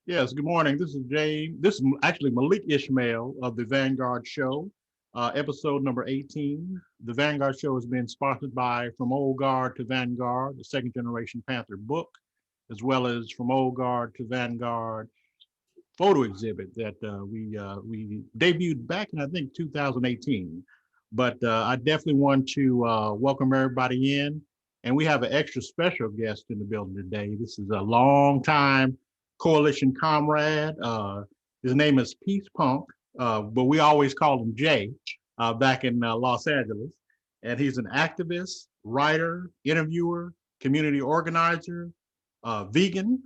Yes, good morning. This is James. This is actually Malik Ismail of the Vanguard Show, episode number 18. The Vanguard Show has been sponsored by From Old Guard to Vanguard, the second generation Panther book, as well as From Old Guard to Vanguard photo exhibit that we debuted back in, I think, 2018. But I definitely want to welcome everybody in. And we have an extra special guest in the building today. This is a long time coalition comrade. His name is Peace Punk, but we always call him Jay back in Los Angeles. And he's an activist, writer, interviewer, community organizer, vegan.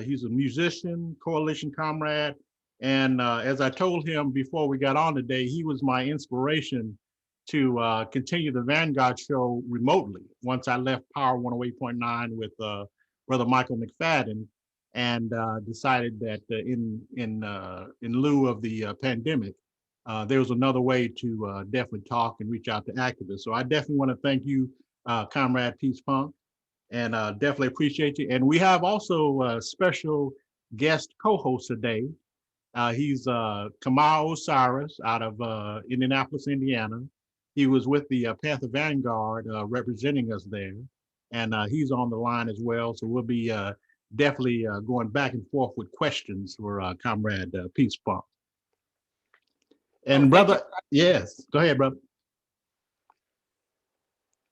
He's a musician, coalition comrade. And as I told him before we got on today, he was my inspiration to continue the Vanguard Show remotely once I left Power 108.9 with Brother Michael McFadden, and decided that in lieu of the pandemic, there was another way to definitely talk and reach out to activists. So I definitely want to thank you, Comrade Peace Punk, and definitely appreciate you. And we have also a special guest co-host today. He's Kamau Osiris out of Indianapolis, Indiana. He was with the Panther Vanguard representing us there, and he's on the line as well. So we'll be definitely going back and forth with questions for Comrade Peace Punk. And brother, yes, go ahead, brother.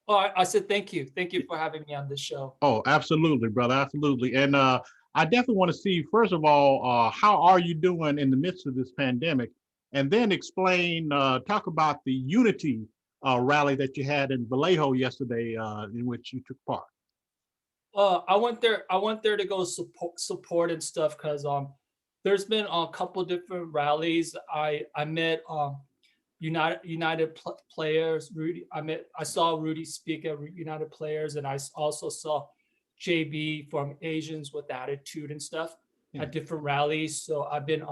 Oh, I said thank you. Thank you for having me on this show. Oh, absolutely, brother, absolutely. And I definitely want to see, first of all, how are you doing in the midst of this pandemic? And then explain, talk about the unity rally that you had in Vallejo yesterday, in which you took part. I went there to go support and stuff because there's been a couple different rallies. I met United Players. Rudy. I saw Rudy speak at United Players, and I also saw JB from Asians with Attitude and stuff at different rallies. So I've been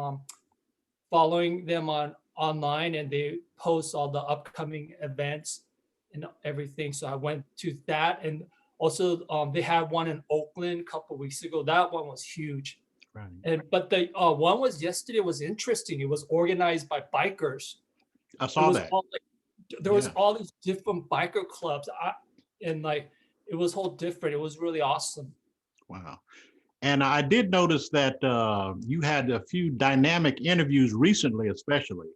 following them online, and they post all the upcoming events and everything. So I went to that, and also they had one in Oakland a couple weeks ago. That one was huge. Right. But the one was yesterday was interesting. It was organized by bikers. I saw that. There was all these different biker clubs, and like it was whole different. It was really awesome. Wow. And I did notice that you had a few dynamic interviews recently, especially.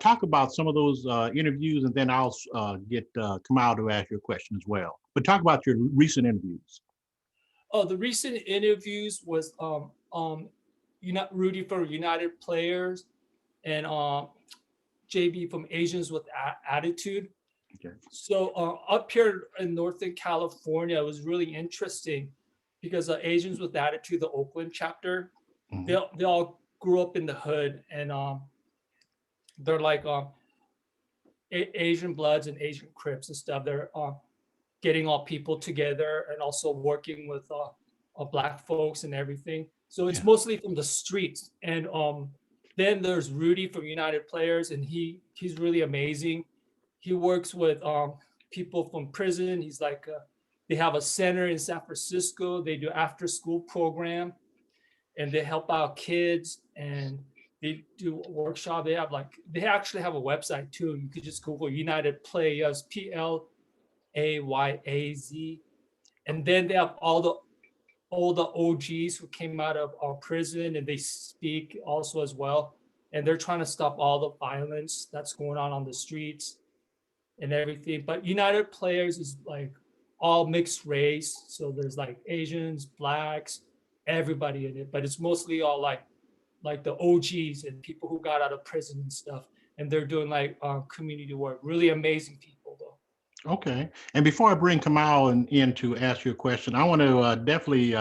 Talk about some of those interviews, and then I'll get Kamau to ask you a question as well. But talk about your recent interviews. Oh, the recent interviews was Rudy from United Players and JB from Asians with Attitude. Okay. So up here in Northern California, it was really interesting because Asians with Attitude, the Oakland chapter, they all grew up in the hood, and they're like Asian Bloods and Asian Crips and stuff. They're getting all people together and also working with Black folks and everything. So it's mostly from the streets. And then there's Rudy from United Players, and he's really amazing. He works with people from prison. He's like, they have a center in San Francisco. They do after school program, and they help out kids, and they do a workshop. They actually have a website too. You could just Google United Players, PLAYAZ. And then they have all the OGs who came out of our prison, and they speak also as well. And they're trying to stop all the violence that's going on the streets and everything. But United Players is like all mixed race. So there's like Asians, Blacks, everybody in it. But it's mostly all like the OGs and people who got out of prison and stuff. And they're doing like community work. Really amazing people though. Okay. And before I bring Kamau in to ask you a question, I want to definitely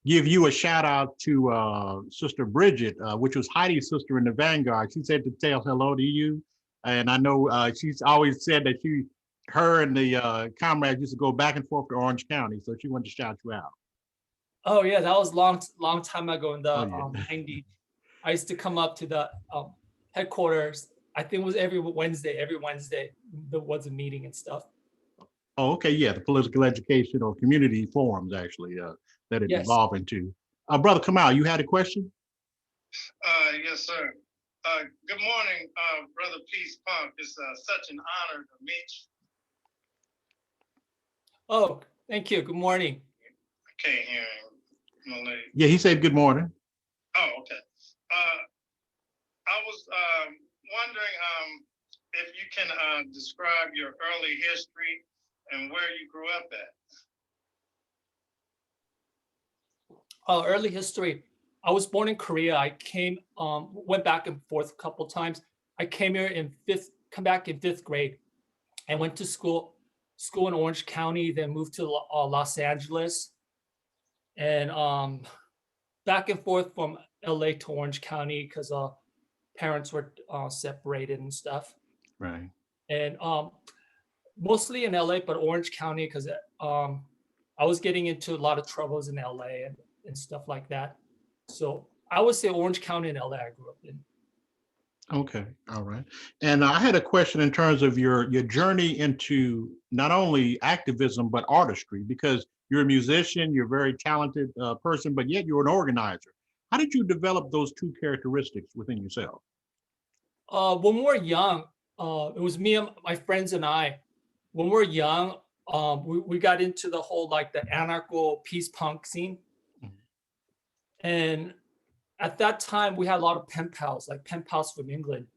give you a shout out to Sister Bridget, which was Heidi's sister in the Vanguard. She said to tell hello to you. And I know she's always said that her and the comrades used to go back and forth to Orange County. So she wanted to shout you out. Oh yeah, that was long time ago in the 90s. I used to come up to the headquarters. I think it was every Wednesday there was a meeting and stuff. Oh, okay, yeah, the political education or community forums actually that it evolved into. Brother Kamau, you had a question? Yes, sir. Good morning, Brother Peace Pump. It's such an honor to meet you. Oh, thank you. Good morning. I can't hear him, Malik. Yeah, he said good morning. Oh, okay. I was wondering if you can describe your early history and where you grew up at. Oh, early history. I was born in Korea. I came, went back and forth a couple times. I came here in come back in 5th grade and went to school in Orange County, then moved to Los Angeles, and back and forth from LA to Orange County because parents were separated and stuff. Right. And mostly in LA, but Orange County because I was getting into a lot of troubles in LA and stuff like that. So I would say Orange County and LA I grew up in. Okay, all right. And I had a question in terms of your journey into not only activism, but artistry, because you're a musician, you're a very talented person, but yet you're an organizer. How did you develop those two characteristics within yourself? When we were young, it was me and my friends and I. When we were young, we got into the whole like the anarcho peace punk scene. And at that time, we had a lot of pen pals, like pen pals from England.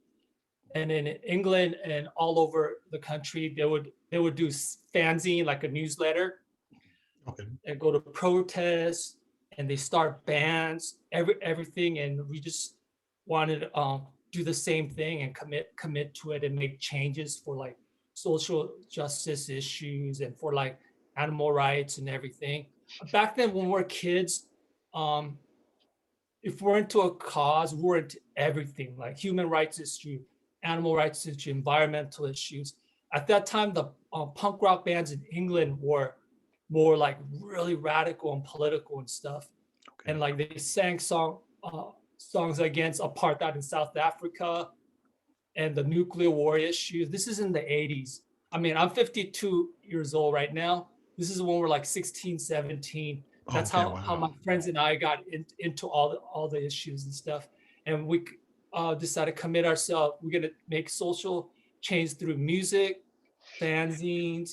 And in England and all over the country, they would do fanzine, like a newsletter, Okay. and go to protests, and they start bands, everything. And we just wanted to do the same thing and commit to it and make changes for like social justice issues and for like animal rights and everything. Back then, when we were kids, if we're into a cause, we're into everything, like human rights issue, animal rights issue, environmental issues. At that time, the punk rock bands in England were more like really radical and political and stuff. Okay. And like they sang songs against apartheid in South Africa and the nuclear war issues. This is in the 80s. I mean, I'm 52 years old right now. This is when we're like 16, 17. That's Okay, how my friends and I got into all the issues and stuff. And we decided to commit ourselves. We're gonna make social change through music, fanzines,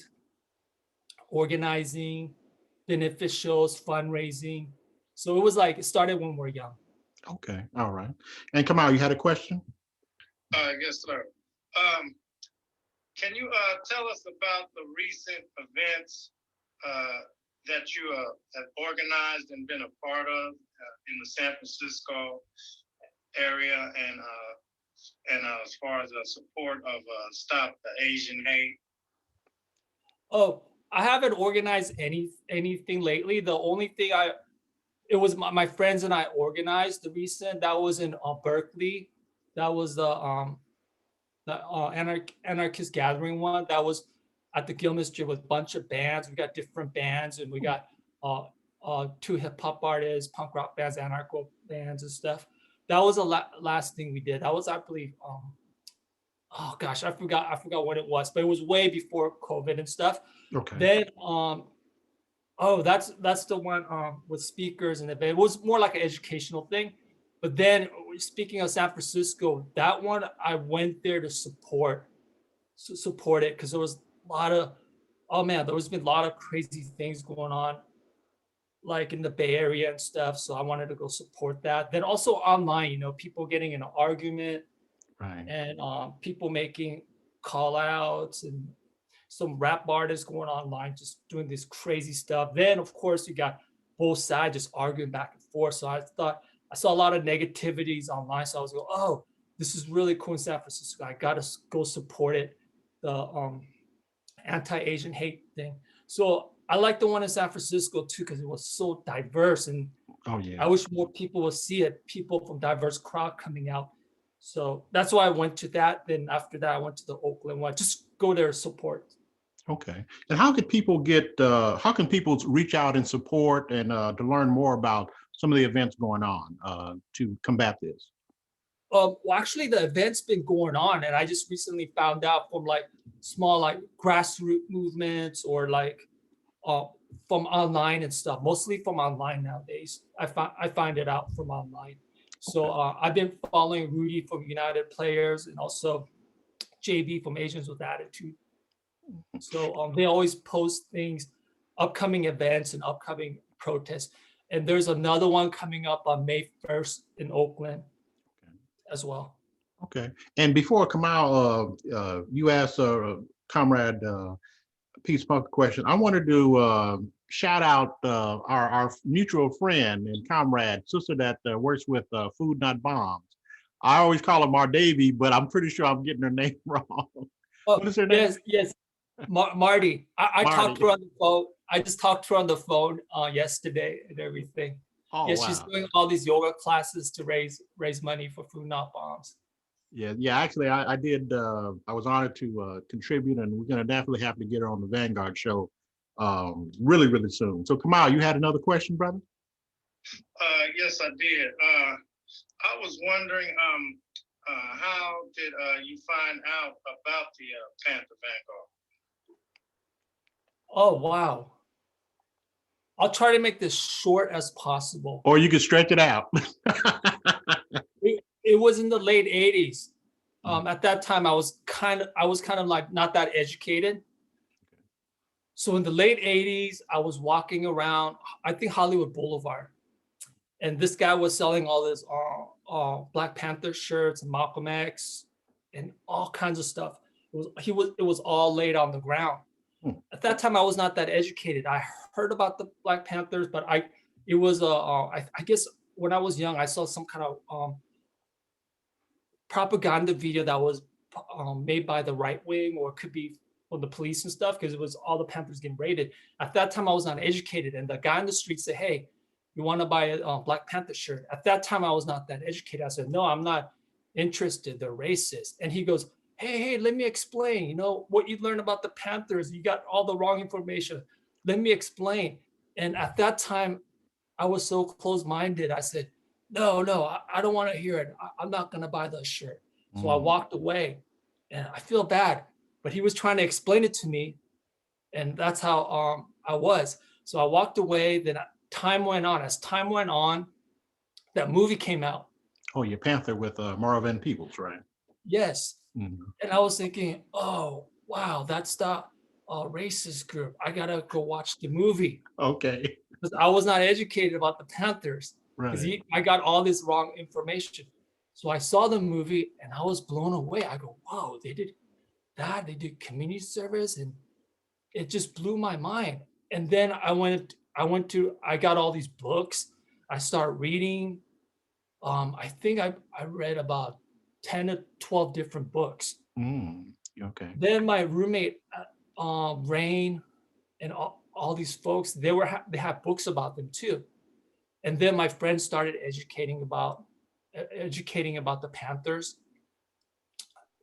organizing, beneficials, fundraising. So it was like, it started when we were young. Okay, all right. And Kamau, you had a question? Yes, sir. Can you tell us about the recent events that you have organized and been a part of in the San Francisco area, and as far as the support of Stop the Asian Hate? Oh, I haven't organized anything lately. The only thing it was my friends and I organized the recent, that was in Berkeley. That was the anarchist gathering one. That was at the Gilman Street with a bunch of bands. We got different bands, and we got 2 hip hop artists, punk rock bands, anarcho bands and stuff. That was the last thing we did. That was, I believe, oh gosh, I forgot what it was, but it was way before COVID and stuff. Okay. Then that's the one with speakers, and it was more like an educational thing. But then, speaking of San Francisco, that one I went there to support it because there was a lot of, oh man, there's been a lot of crazy things going on, like in the Bay Area and stuff. So I wanted to go support that. Then also online, people getting in an argument, Right. and people making call outs, and some rap artists going online just doing this crazy stuff. Then of course you got both sides just arguing back and forth. So I saw a lot of negativities online. So I was going, oh, this is really cool in San Francisco. I gotta go support it, the anti-Asian hate thing. So I like the one in San Francisco too, because it was so diverse, and Oh yeah. I wish more people would see it, people from diverse crowd coming out. So that's why I went to that. Then after that, I went to the Oakland one. Just go there, support. Okay. And how can people reach out and support and to learn more about some of the events going on to combat this? Well, actually, the event's been going on, and I just recently found out from like small, like grassroots movements, or like from online and stuff, mostly from online nowadays. I find it out from online. So I've been following Rudy from United Players and also JB from Asians with Attitude. So they always post things, upcoming events and upcoming protests. And there's another one coming up on May 1st in Oakland as well. Okay. And before Kamau, you asked Comrade Peace Punk a question. I wanted to shout out our mutual friend and comrade, sister that works with Food Not Bombs. I always call her Mar Davy, but I'm pretty sure I'm getting her name wrong. What is her name? Yes. Marty. I Marty. talked to her on the phone. I just talked to her on the phone yesterday and everything. Oh, yeah, wow. She's doing all these yoga classes to raise money for Food Not Bombs. Yeah. Actually, I did. I was honored to contribute, and we're going to definitely have to get her on the Vanguard show really soon. So, Kamau, you had another question, brother? Yes, I did. I was wondering, how did you find out about the Panther Vanguard? Oh, wow. I'll try to make this short as possible. Or you could stretch it out. It was in the late 80s. At that time, I was kind of like not that educated. So in the late 80s, I was walking around, I think Hollywood Boulevard, and this guy was selling all this Black Panther shirts and Malcolm X and all kinds of stuff. It was all laid on the ground. At that time, I was not that educated. I heard about the Black Panthers, but I guess when I was young, I saw some kind of propaganda video that was made by the right wing, or it could be from the police and stuff, because it was all the Panthers getting raided. At that time, I was not educated, and the guy in the street said, "Hey, you want to buy a Black Panther shirt?" At that time, I was not that educated. I said, "No, I'm not interested. They're racist." And he goes, Hey, let me explain. You know what you learned about the Panthers? You got all the wrong information. Let me explain. And at that time, I was so closed-minded. I said, no, I don't want to hear it. I'm not going to buy the shirt. So I walked away, and I feel bad, but he was trying to explain it to me, and that's how I was. So I walked away. Then time went on. As time went on, that movie came out. Oh, your Panther with Marvin Peoples, right? Yes. And I was thinking, oh, wow, that's the racist group. I got to go watch the movie. Okay. Because I was not educated about the Panthers. Because I got all this wrong information. So I saw the movie and I was blown away. I go, wow, they did that. They did community service, and it just blew my mind. And then I got all these books. I started reading. I think I read about 10 or 12 different books. Okay. Then my roommate, Rain, and all these folks, they have books about them too. And then my friends started educating about the Panthers.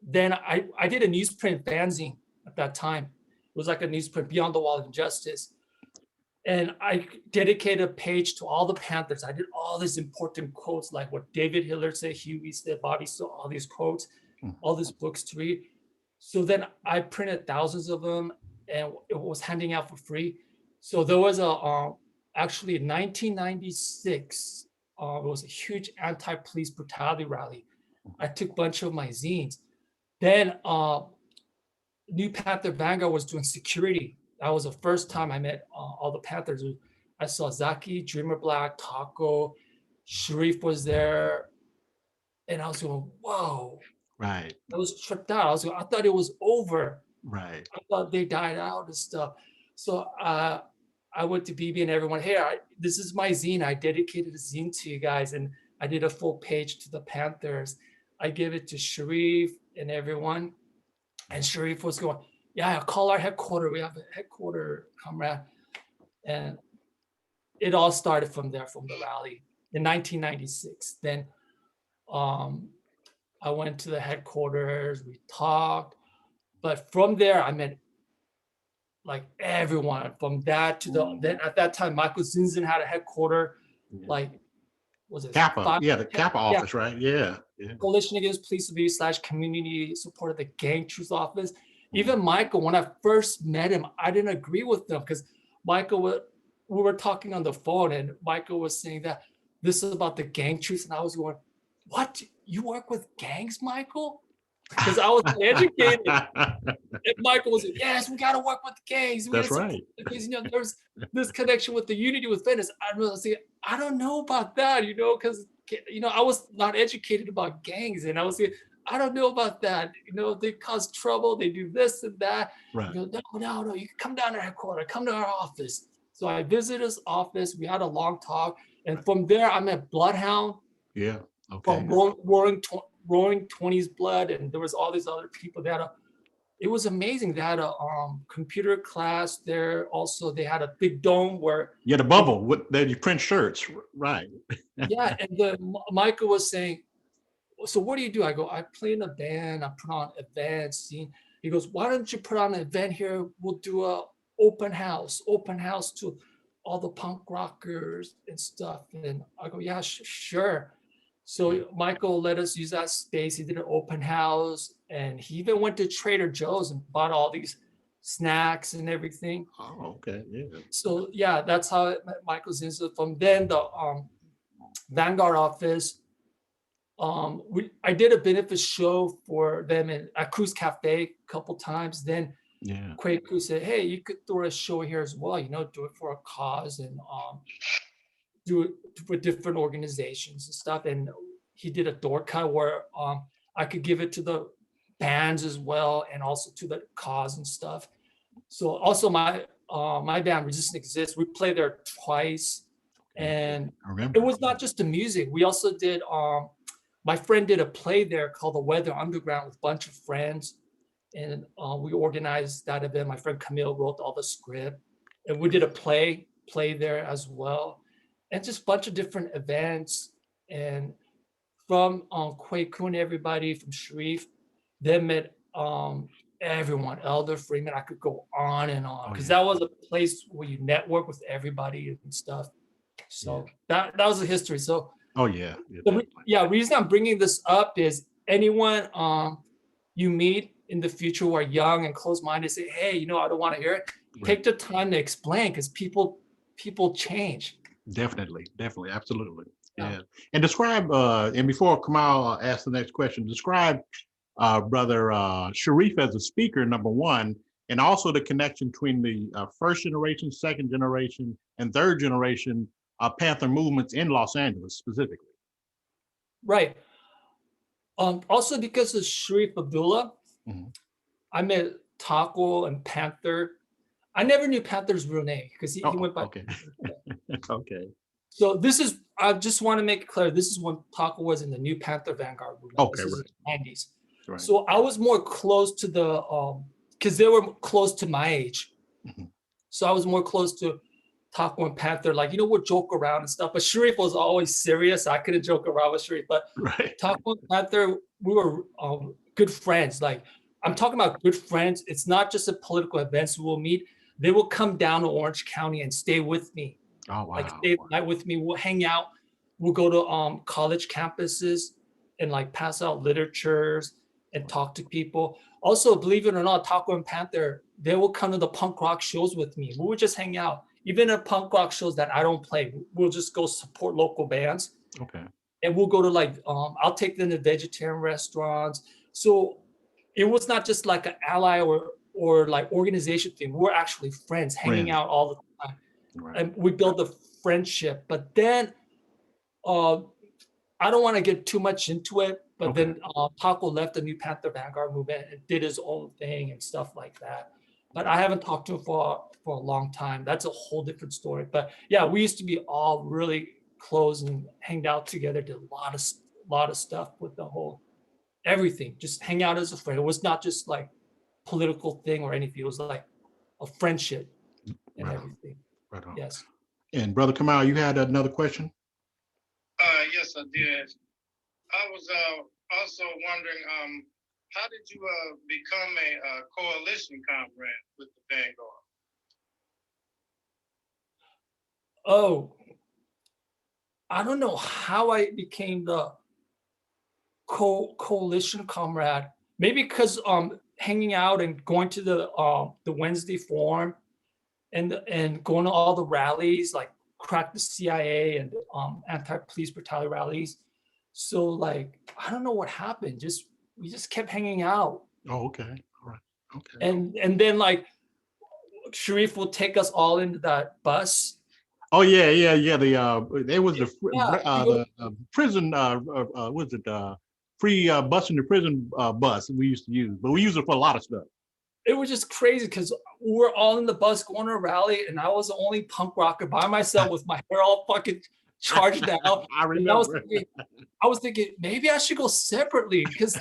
Then I did a newsprint fanzine at that time. It was like a newsprint, Beyond the Wall of Injustice. And I dedicated a page to all the Panthers. I did all these important quotes, like what David Hillard said, Huey said, Bobby said, all these quotes, all these books to read. So then I printed thousands of them, and it was handing out for free. So there was actually in 1996, it was a huge anti-police brutality rally. I took a bunch of my zines. Then New Panther Vanguard was doing security. That was the first time I met all the Panthers. I saw Zaki, Dreamer Black, Taco, Sharif was there. And I was going, whoa. Right. I was tripped out. I thought it was over. Right. I thought they died out and stuff. So I went to BB and everyone, hey, this is my zine. I dedicated a zine to you guys. And I did a full page to the Panthers. I gave it to Sharif and everyone. And Sharif was going, yeah, call our headquarters. We have a headquarters, comrade. And it all started from there, from the rally in 1996. Then I went to the headquarters, we talked. But from there, I met like everyone from that to then at that time, Michael Zinzin had a headquarters, like, was it? Kappa, the Kappa office, right? Yeah. Coalition Against Police Abuse / Community Support, the Gang Truth Office. Even Michael, when I first met him, I didn't agree with him because we were talking on the phone, and Michael was saying that this is about the gang truth, and I was going, "What? You work with gangs, Michael?" Because I was educated. And Michael was like, "Yes, we got to work with the gangs. That's right. Because there's this connection with the unity with Venice." I was like, "I don't know about that, because I was not educated about gangs, and I was like, I don't know about that. They cause trouble. They do this and that. Right. No. You can come down to headquarters. Come to our office." So I visited his office. We had a long talk, and from there I met Bloodhound. Yeah. Okay. From Roaring 20s Blood, and there was all these other people. It was amazing. They had a computer class there. Also, they had a big dome where the bubble that you print shirts, right? Yeah, and Michael was saying, "So what do you do?" I go, "I play in a band. I put on events." He goes, "Why don't you put on an event here? We'll do a open house to all the punk rockers and stuff." And I go, "Yeah, sure." So Michael let us use that space. He did an open house, and he even went to Trader Joe's and bought all these snacks and everything. Oh, okay, yeah. So yeah, that's how it met Michael's into. From then, the Vanguard office, I did a benefit show for them at Cruz Cafe a couple times. Then Quaku said, "Hey, you could throw a show here as well, do it for a cause and do it for different organizations and stuff." And he did a door cut where I could give it to the bands as well, and also to the cause and stuff. So also my band Resist and Exist, we played there twice. And it was not just the music. We also did, my friend did a play there called The Weather Underground with a bunch of friends. And we organized that event. My friend Camille wrote all the script. And we did a play there as well. And just a bunch of different events. And from Quaku and everybody, from Sharif, they met everyone, Elder Freeman. I could go on and on, because that was a place where you network with everybody and stuff. So that was the history. So reason I'm bringing this up is anyone you meet in the future who are young and closed-minded, say, "Hey, I don't want to hear it." Take the time to explain, because people change. Definitely, absolutely. Yeah. And describe, and before Kamau asks the next question, describe Brother Sharif as a speaker, number one, and also the connection between the first generation, second generation, and third generation Panther movements in Los Angeles specifically. Right. Also, because of Sharif Abdullah, I met Taco and Panther. I never knew Panther's real name because he went by. Okay. Okay. So I just want to make it clear, this is when Taco was in the new Panther Vanguard movement. Okay, this is right. In the 90s. Right. So I was more close to the, because they were close to my age. So I was more close to Taco and Panther, we'll joke around and stuff. But Sharif was always serious. I couldn't joke around with Sharif. But Taco and Panther, we were good friends. I'm talking about good friends. It's not just at political events we'll meet. They will come down to Orange County and stay with me. Oh, wow. Stay the night with me. We'll hang out. We'll go to college campuses and pass out literatures and talk to people. Also, believe it or not, Taco and Panther, they will come to the punk rock shows with me. We would just hang out. Even at punk rock shows that I don't play, we'll just go support local bands. Okay. And we'll go to I'll take them to vegetarian restaurants. So it was not just an ally or organization thing. We're actually friends, hanging out all the time. Right. And we build a friendship. But then I don't want to get too much into it, but then Taco left the new Panther Vanguard movement and did his own thing and stuff like that. But I haven't talked to him for a long time. That's a whole different story. But yeah, we used to be all really close and hanged out together, did a lot of stuff with the whole everything. Just hang out as a friend. It was not just political thing or anything. It was a friendship and everything. Right on. Yes. And Brother Kamau, you had another question? Yes, I did. I was also wondering, how did you become a coalition comrade with the Vanguard? Oh, I don't know how I became the coalition comrade. Maybe because hanging out and going to the Wednesday forum and going to all the rallies, like crack the CIA and anti-police brutality rallies. So like, I don't know what happened. We just kept hanging out. Oh, okay. All right. Okay. And then like Sharif will take us all into that bus. Oh yeah. There was the prison. Was it free bus in the prison bus we used to use, but we use it for a lot of stuff. It was just crazy because we were all in the bus going to a rally, and I was the only punk rocker by myself with my hair all fucking charged out. I remember. I was thinking maybe I should go separately because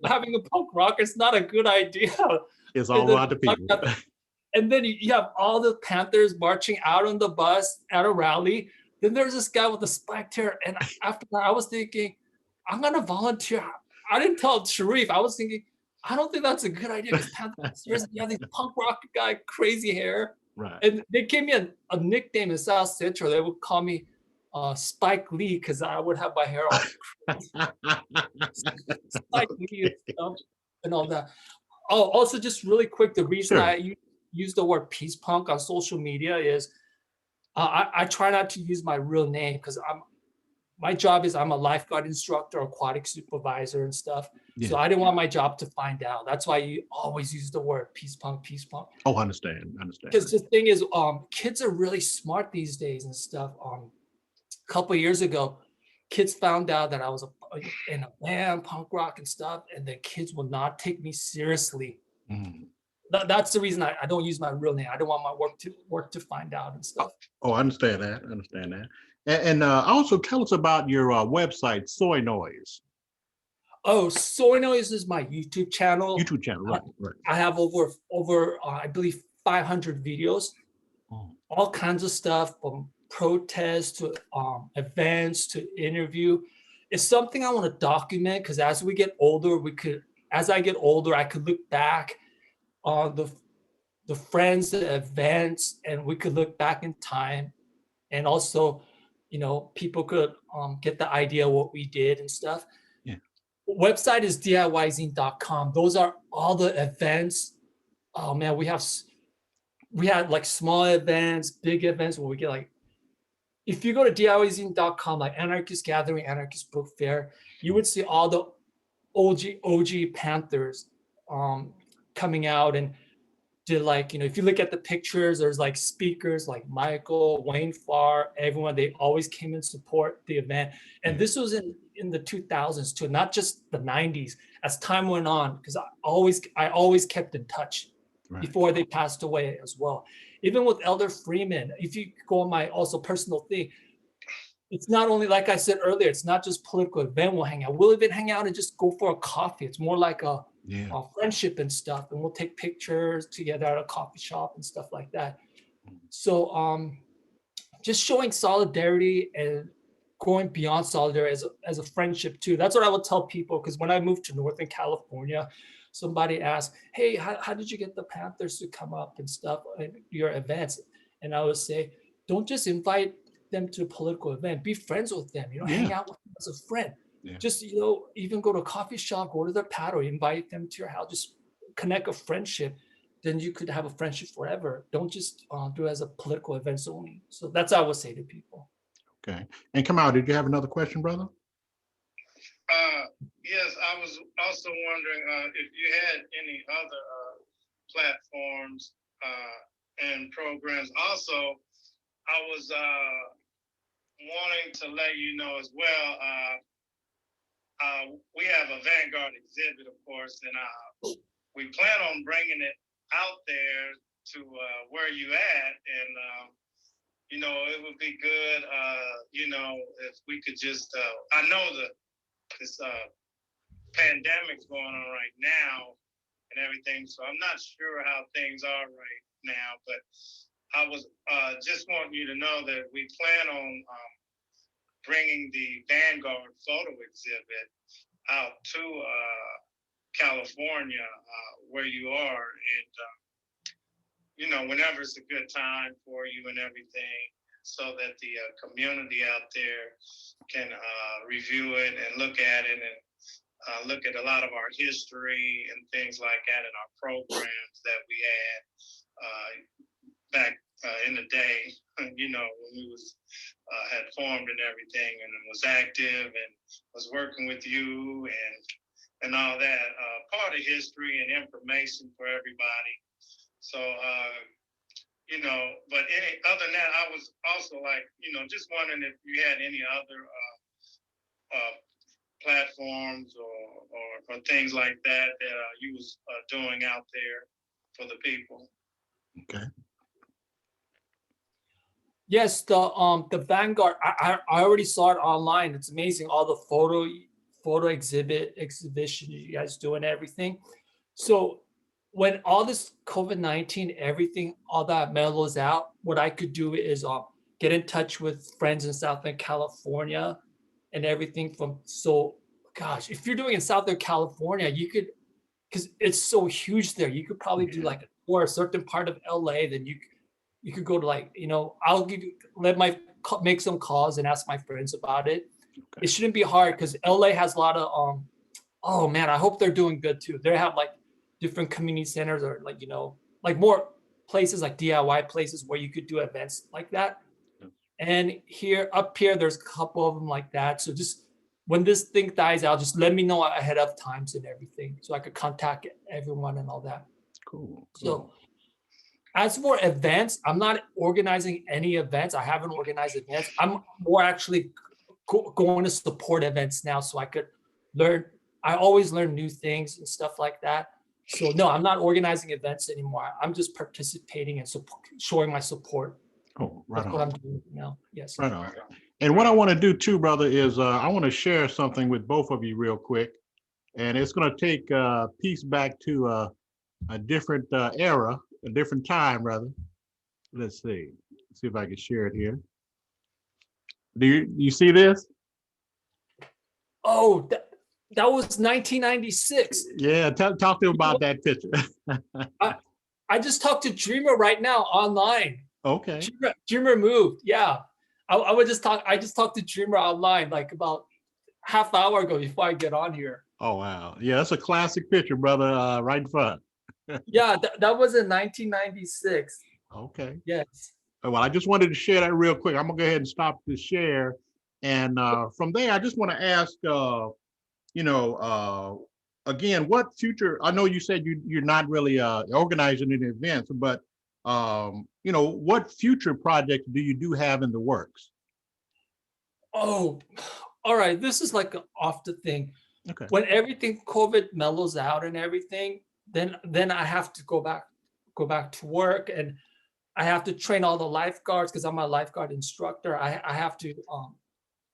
having a punk rocker is not a good idea. It's all about the people. And then you have all the Panthers marching out on the bus at a rally. Then there's this guy with the spiked hair, and after that, I was thinking, I'm gonna volunteer. I didn't tell Sharif. I was thinking, I don't think that's a good idea because Panthers, you have this punk rock guy, crazy hair. Right. And they gave me a nickname in South Central. They would call me Spike Lee because I would have my hair all crazy. Spike Lee and all that. Oh, also just really quick, the reason I use the word peace punk on social media is I try not to use my real name because my job is I'm a lifeguard instructor, aquatic supervisor and stuff. Yeah. So I didn't want my job to find out. That's why you always use the word peace punk, peace punk. Oh, I understand. Because the thing is, kids are really smart these days and stuff. A couple of years ago, kids found out that I was in a band, punk rock and stuff, and the kids will not take me seriously. Mm. That's the reason I don't use my real name. I don't want my work to find out and stuff. Oh, I understand that. And also tell us about your website, Soy Noise. Oh, Soy Noise is my YouTube channel. Right. I have over I believe 500 videos, all kinds of stuff from protests to events to interview. It's something I want to document because as we get older, I could look back on the friends, the events, and we could look back in time, and also, people could get the idea of what we did and stuff. Yeah. Website is DIYzine.com. Those are all the events. Oh man, we had like small events, big events where we get like, if you go to DIYzine.com, like Anarchist Gathering, Anarchist Book Fair, you would see all the OG Panthers coming out and did like, if you look at the pictures, there's like speakers like Michael, Wayne Farr, everyone, they always came and support the event. And this was in the 2000s too, not just the 90s. As time went on, because I always kept in touch before they passed away as well. Even with Elder Freeman, if you go on my also personal thing, it's not only, like I said earlier, it's not just political event we'll hang out. We'll even hang out and just go for a coffee. It's more like a friendship and stuff. And we'll take pictures together at a coffee shop and stuff like that. So just showing solidarity and going beyond solidarity as a friendship too. That's what I would tell people, because when I moved to Northern California, somebody asked, hey, how did you get the Panthers to come up and stuff at your events? And I would say, don't just invite them to a political event, be friends with them, hang out with them as a friend. Just, even go to a coffee shop, go to their pad, or invite them to your house, just connect a friendship. Then you could have a friendship forever. Don't just do it as a political events only. So that's what I would say to people. Okay. And Kamau, did you have another question, brother? Yes, I was also wondering if you had any other platforms and programs. Also, I was wanting to let you know as well, we have a Vanguard exhibit, of course, and we plan on bringing it out there to where you at. And, it would be good, if we could just, I know this pandemic's going on right now and everything, so I'm not sure how things are right now, but I was just wanting you to know that we plan on bringing the Vanguard photo exhibit out to California, where you are, and whenever it's a good time for you and everything, so that the community out there can review it and look at it and look at a lot of our history and things like that in our programs that we had. back in the day, you know, when we was had formed and everything, and was active and was working with you and all that. Part of history and information for everybody. So, you know, but other than that, I was also like, you know, just wondering if you had any other platforms or things like that that you was doing out there for the people. Okay. Yes, the Vanguard. I already saw it online. It's amazing, all the photo exhibition you guys do and everything. So when all this COVID-19, everything, all that mellows out, what I could do is get in touch with friends in Southern California and everything gosh, if you're doing in Southern California, you could, because it's so huge there, you could probably do like a certain part of LA, then you could go to, like, you know, make some calls and ask my friends about it. Okay. It shouldn't be hard because LA has a lot of oh man, I hope they're doing good too. They have like different community centers, or like, you know, like more places like DIY places where you could do events like that. And up here, there's a couple of them like that. So just when this thing dies out, just let me know ahead of times and everything, so I could contact everyone and all that. Cool. So as for events, I'm not organizing any events. I haven't organized events. I'm more actually going to support events now, so I could learn. I always learn new things and stuff like that. So no, I'm not organizing events anymore. I'm just participating and showing my support. Oh, right. That's what I'm doing now. Yes. Right on. And what I want to do too, brother, is I want to share something with both of you real quick. And it's going to take a piece back to a different era, a different time, rather. Let's see. Let's see if I can share it here. Do you see this? Oh, that was 1996. Yeah, talk to him about that picture. I just talked to Dreamer right now online. Okay. Dreamer moved. Yeah. I just talked to Dreamer online like about half hour ago before I get on here. Oh, wow. Yeah, that's a classic picture, brother, right in front. Yeah, that was in 1996. Okay. Yes. Well, I just wanted to share that real quick. I'm going to go ahead and stop the share. And from there, I just want to ask, you know, again, what future, I know you said you're not really organizing any events, but you know, what future projects do you have in the works? Oh, all right. This is like off the thing. Okay. When everything COVID mellows out and everything, then I have to go back to work, and I have to train all the lifeguards because I'm a lifeguard instructor. I have to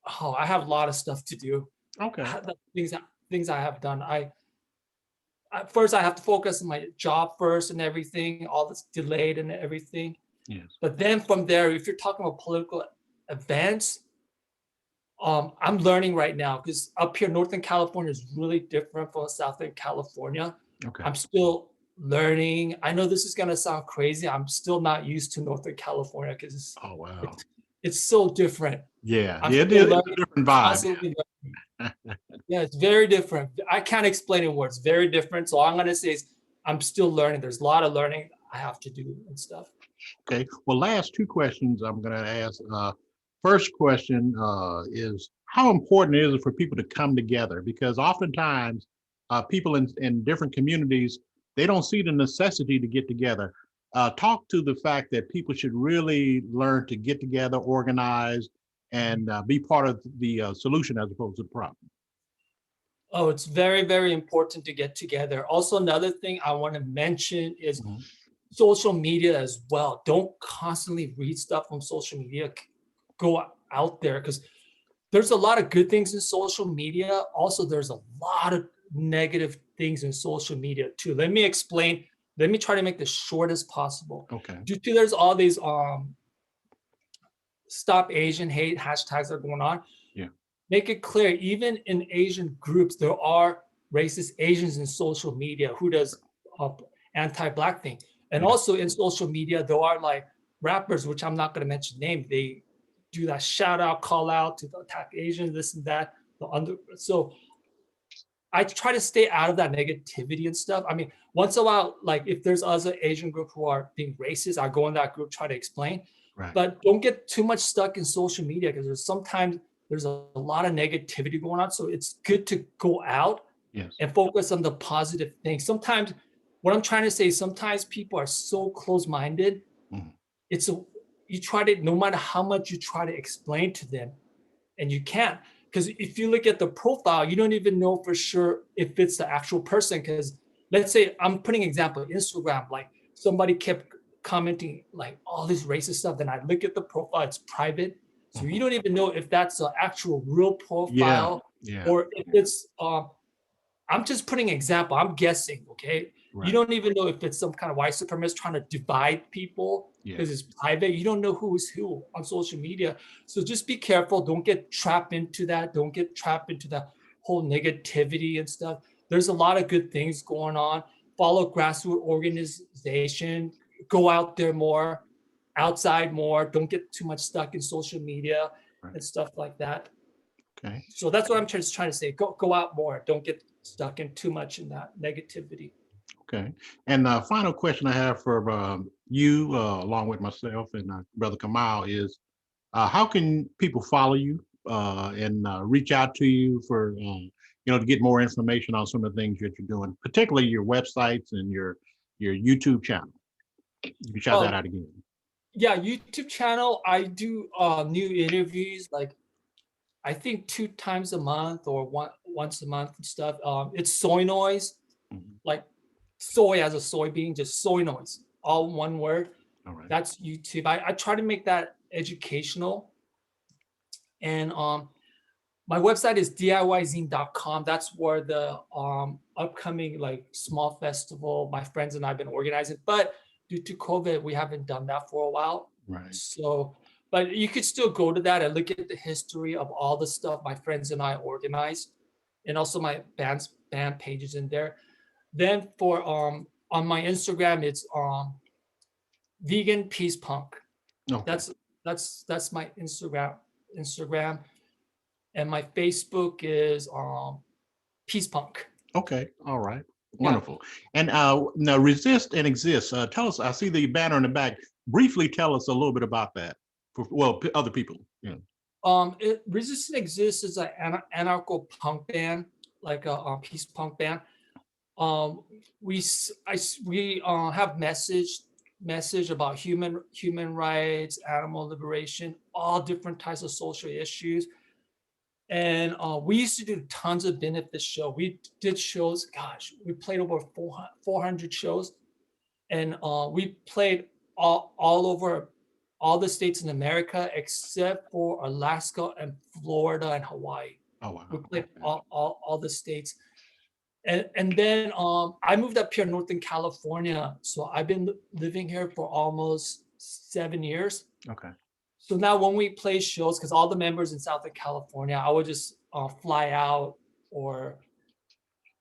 I have a lot of stuff to do. Okay. Things I have done. First I have to focus on my job first and everything, all this delayed and everything. Yes. But then from there, if you're talking about political events, I'm learning right now because up here, Northern California is really different from Southern California. Okay. I'm still learning. I know this is gonna sound crazy. I'm still not used to Northern California because oh wow, it's so different. Yeah, it is a different vibe. Yeah, it's very different. I can't explain in words. Very different. So all I'm gonna say is I'm still learning. There's a lot of learning I have to do and stuff. Okay. Well, last two questions I'm gonna ask. First question is, how important is it for people to come together? Because oftentimes people in different communities, they don't see the necessity to get together. Talk to the fact that people should really learn to get together, organize, and be part of the solution as opposed to the problem. Oh, it's very, very important to get together. Also, another thing I want to mention is social media as well. Don't constantly read stuff on social media. Go out there because there's a lot of good things in social media. Also, there's a lot of negative things in social media too. Let me explain. Let me try to make this short as possible. Okay. Due to there's all these Stop Asian Hate hashtags that are going on. Yeah. Make it clear, even in Asian groups, there are racist Asians in social media who does anti-Black thing. And also in social media, there are like rappers, which I'm not going to mention name. They do that shout out, call out to attack Asians, this and that. So I try to stay out of that negativity and stuff. I mean, once in a while, like if there's other Asian group who are being racist, I go in that group, try to explain. Right. But don't get too much stuck in social media because there's a lot of negativity going on. So it's good to go out Yes. and focus on the positive things. Sometimes what I'm trying to say, sometimes people are so close-minded. You try to, no matter how much you try to explain to them, and you can't. Because if you look at the profile, you don't even know for sure if it's the actual person. Because let's say, I'm putting an example, Instagram, like somebody kept commenting like all this racist stuff. Then I look at the profile, it's private. So you don't even know if that's the actual real profile or if it's, I'm just putting an example, I'm guessing, okay? Right. You don't even know if it's some kind of white supremacist trying to divide people because it's private. You don't know who is who on social media. So just be careful. Don't get trapped into that. Don't get trapped into that whole negativity and stuff. There's a lot of good things going on. Follow grassroots organization. Go out there more, outside more. Don't get too much stuck in social media and stuff like that. Okay. So that's what I'm just trying to say. Go out more. Don't get stuck in too much in that negativity. Okay. And the final question I have for you, along with myself and Brother Kamau, is how can people follow you and reach out to you for, to get more information on some of the things that you're doing, particularly your websites and your YouTube channel? You can shout that out again. Yeah, YouTube channel. I do new interviews, like I think 2 times a month or once a month and stuff. It's Soy Noise, like soy as a soybean, just Soy Noise, all one word. All right. That's YouTube. I try to make that educational. And my website is DIYzine.com. That's where the upcoming like small festival my friends and I have been organizing. But due to COVID, we haven't done that for a while. Right. So, but you could still go to that and look at the history of all the stuff my friends and I organized, and also my band pages in there. Then for on my Instagram, it's Vegan Peace Punk. Okay. That's my Instagram, and my Facebook is Peace Punk. Okay. All right. Wonderful. And now Resist and Exist. Tell us, I see the banner in the back. Briefly tell us a little bit about that for, other people. Yeah. Resist and Exist is an anarcho punk band, like a peace punk band. We have message about human rights, animal liberation, all different types of social issues. And we used to do tons of benefit shows. We did shows, gosh, we played over 400 shows. And we played all over all the states in America except for Alaska and Florida and Hawaii. Oh, wow. We played all the states. And then I moved up here in Northern California. So I've been living here for almost 7 years. Okay. So now when we play shows, because all the members in Southern California, I would just fly out or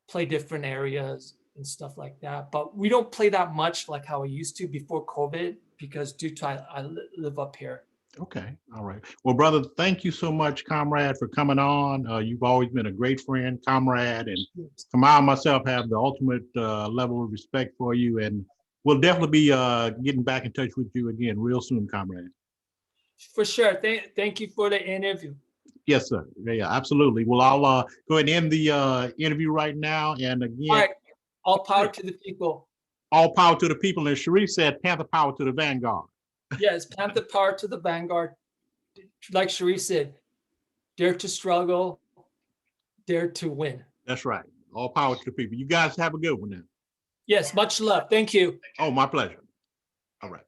play different areas and stuff like that. But we don't play that much like how we used to before COVID, because due to I live up here. Okay. All right. Well, brother, thank you so much, comrade, for coming on. You've always been a great friend, comrade, and Kamau and myself have the ultimate level of respect for you. And we'll definitely be getting back in touch with you again real soon, comrade. For sure. Thank you for the interview. Yes, sir. Yeah, absolutely. Well, I'll go ahead and end the interview right now. And again, all right. All power to the people. All power to the people. And Sharif said, Panther power to the Vanguard. Yes, Panther power to the Vanguard. Like Sharif said, dare to struggle, dare to win. That's right. All power to the people. You guys have a good one now. Yes, much love. Thank you. Oh, my pleasure. All right.